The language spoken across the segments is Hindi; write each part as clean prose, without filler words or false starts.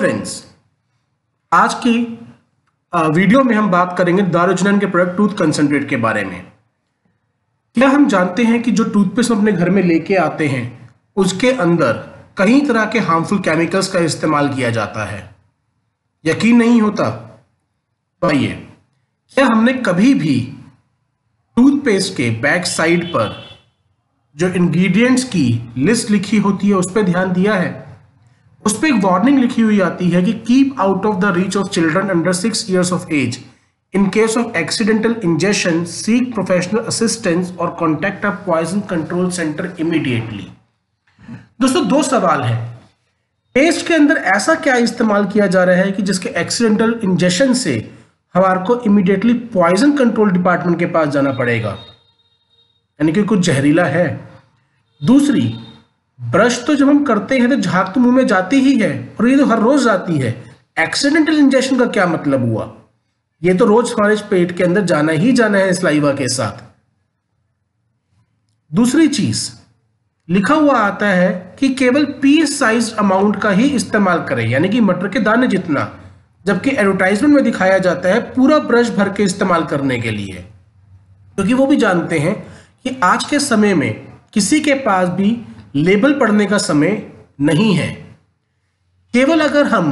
फ्रेंड्स, आज की वीडियो में हम बात करेंगे दारुजनैन के प्रोडक्ट टूथ कंसंट्रेट के बारे में। क्या हम जानते हैं कि जो टूथपेस्ट हम अपने घर में लेके आते हैं उसके अंदर कई तरह के हार्मफुल केमिकल्स का इस्तेमाल किया जाता है? यकीन नहीं होता? आइए, क्या हमने कभी भी टूथपेस्ट के बैक साइड पर जो इंग्रेडिएंट्स की लिस्ट लिखी होती है उस पर ध्यान दिया है? उस पर एक वार्निंग लिखी हुई आती है कि keep out of the reach of children under 6 years of age. In case of accidental injection seek professional assistance और contact a poison control centre immediately. दोस्तों, दो सवाल है। पेस्ट के अंदर ऐसा क्या इस्तेमाल किया जा रहा है कि जिसके एक्सीडेंटल इंजेक्शन से हमारे को इमीडिएटली पॉइजन कंट्रोल डिपार्टमेंट के पास जाना पड़ेगा, यानी कि कुछ जहरीला है। दूसरी, ब्रश तो जब हम करते हैं तो झाग तो मुंह में जाती ही है और ये तो हर रोज जाती है। एक्सीडेंटल इंजेक्शन का क्या मतलब हुआ? ये तो रोज हमारे पेट के अंदर जाना ही जाना है स्लाइवा के साथ। दूसरी चीज, लिखा हुआ आता है कि केवल पीस साइज अमाउंट का ही इस्तेमाल करें, यानी कि मटर के दाने जितना, जबकि एडवर्टाइजमेंट में दिखाया जाता है पूरा ब्रश भर के इस्तेमाल करने के लिए, क्योंकि वो भी जानते हैं कि आज के समय में किसी के पास भी लेबल पढ़ने का समय नहीं है। केवल अगर हम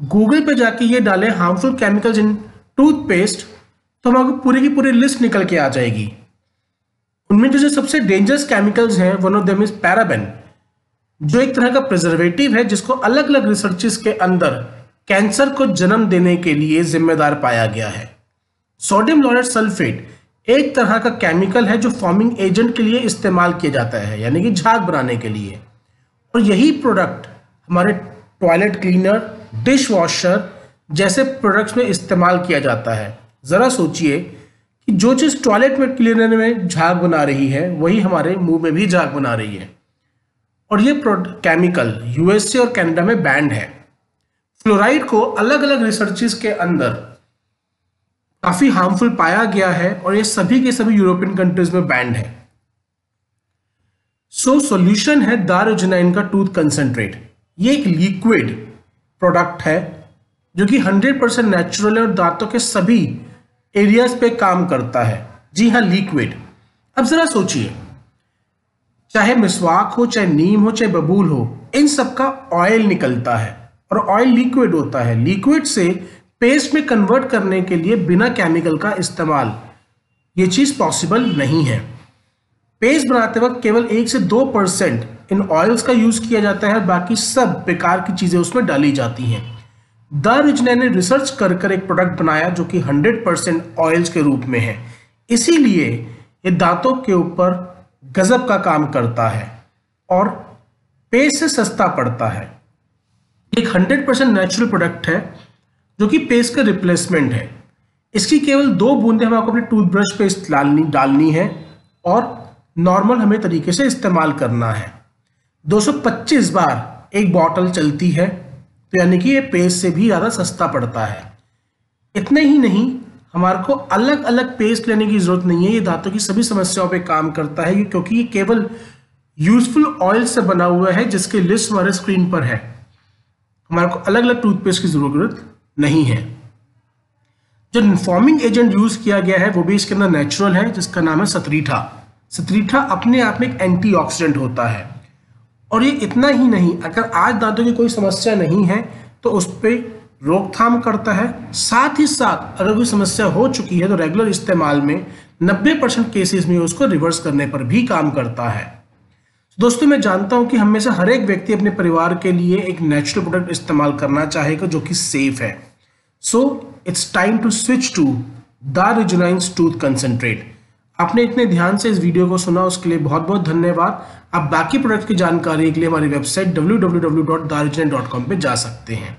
गूगल पे जाके ये डालें हार्मफुल केमिकल्स इन टूथपेस्ट तो हमारे पूरी की पूरी लिस्ट निकल के आ जाएगी। उनमें जो सबसे डेंजरस केमिकल्स हैं, one of them is paraben, जो एक तरह का प्रिजर्वेटिव है जिसको अलग अलग रिसर्चेस के अंदर कैंसर को जन्म देने के लिए जिम्मेदार पाया गया है। सोडियम लॉरेट सल्फेट एक तरह का केमिकल है जो फॉर्मिंग एजेंट के लिए इस्तेमाल किया जाता है, यानी कि झाग बनाने के लिए। और यही प्रोडक्ट हमारे टॉयलेट क्लीनर, डिश वॉशर जैसे प्रोडक्ट्स में इस्तेमाल किया जाता है। जरा सोचिए कि जो चीज टॉयलेट में क्लीनर में झाग बना रही है वही हमारे मुंह में भी झाग बना रही है। और ये केमिकल यूएसए और कनाडा में बैंड है। फ्लोराइड को अलग अलग रिसर्चेस के अंदर काफी हार्मफुल पाया गया है और ये सभी के सभी यूरोपियन कंट्रीज में बैंड है। सॉल्यूशन है दारुजनैन का टूथ कंसंट्रेट। ये एक लिक्विड प्रोडक्ट है जो कि 100% नेचुरल है और दांतों के सभी एरियाज पे काम करता है। जी हाँ, लिक्विड। अब जरा सोचिए, चाहे मिसवाक हो, चाहे नीम हो, चाहे बबूल हो, इन सब का ऑयल निकलता है और ऑयल लिक्विड होता है। लिक्विड से पेस्ट में कन्वर्ट करने के लिए बिना केमिकल का इस्तेमाल ये चीज पॉसिबल नहीं है। पेस्ट बनाते वक्त केवल 1 से 2% इन ऑयल्स का यूज किया जाता है, बाकी सब बेकार की चीजें उसमें डाली जाती हैं। दारुजनैन ने रिसर्च कर एक प्रोडक्ट बनाया जो कि 100% ऑयल्स के रूप में है, इसीलिए ये दांतों के ऊपर गजब का काम करता है और पेस्ट से सस्ता पड़ता है। एक 100% नेचुरल प्रोडक्ट है जो कि पेस्ट का रिप्लेसमेंट है। इसकी केवल 2 बूंदें हमें अपने टूथब्रश पे डालनी है और नॉर्मल हमें तरीके से इस्तेमाल करना है। 225 बार एक बॉटल चलती है, तो यानी कि ये पेस्ट से भी ज़्यादा सस्ता पड़ता है। इतने ही नहीं, हमारे को अलग अलग पेस्ट लेने की जरूरत नहीं है। ये दांतों की सभी समस्याओं पे काम करता है क्योंकि ये केवल यूजफुल ऑयल से बना हुआ है जिसकी लिस्ट हमारे स्क्रीन पर है। हमारे को अलग अलग टूथपेस्ट की जरूरत नहीं है। जो फॉर्मिंग एजेंट यूज किया गया है वो भी इसके अंदर नेचुरल है, जिसका नाम है सतरीठा। सतरीठा अपने आप में एक एंटीऑक्सीडेंट होता है। और ये इतना ही नहीं, अगर आज दांतों की कोई समस्या नहीं है तो उस पर रोकथाम करता है। साथ ही साथ अगर कोई समस्या हो चुकी है तो रेगुलर इस्तेमाल में 90% केसेस में उसको रिवर्स करने पर भी काम करता है। दोस्तों, मैं जानता हूं कि हम में से हर एक व्यक्ति अपने परिवार के लिए एक नेचुरल प्रोडक्ट इस्तेमाल करना चाहेगा जो कि सेफ है। So it's time to switch to दारुजनैन टूथ कंसंट्रेट। आपने इतने ध्यान से इस वीडियो को सुना, उसके लिए बहुत बहुत धन्यवाद। आप बाकी प्रोडक्ट की जानकारी के लिए हमारी वेबसाइट www.darujnain.com पे जा सकते हैं।